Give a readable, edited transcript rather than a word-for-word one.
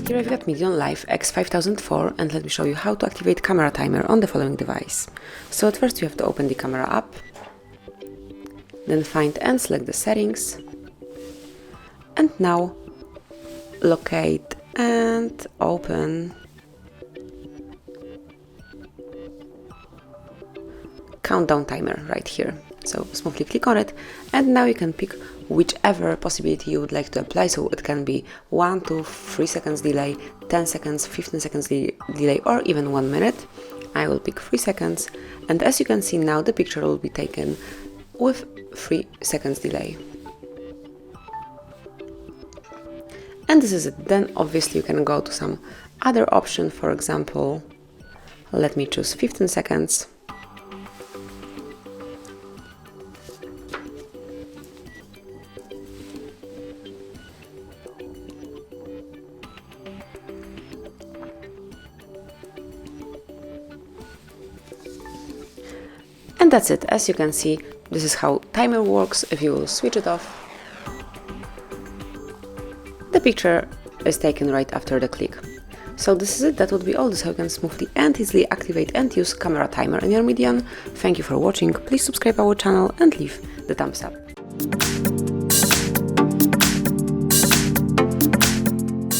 Here I've got MEDION Life X5004, and let me show you how to activate camera timer on the following device. So at first you have to open the camera app, then find and select the settings, and now locate and open countdown timer right here. So smoothly click on it, and now you can pick whichever possibility you would like to apply. So it can be 1 to 3 seconds delay, 10 seconds, 15 seconds delay, or even 1 minute. I will pick 3 seconds, and as you can see now, the picture will be taken with 3 seconds delay. And this is it. Then obviously you can go to some other option. For example, let me choose 15 seconds. And that's it. As you can see, this is how timer works. If you will switch it off, the picture is taken right after the click. So this is it. That would be all. This is how you can smoothly and easily activate and use camera timer in your MEDION. Thank you for watching. Please subscribe our channel and leave the thumbs up.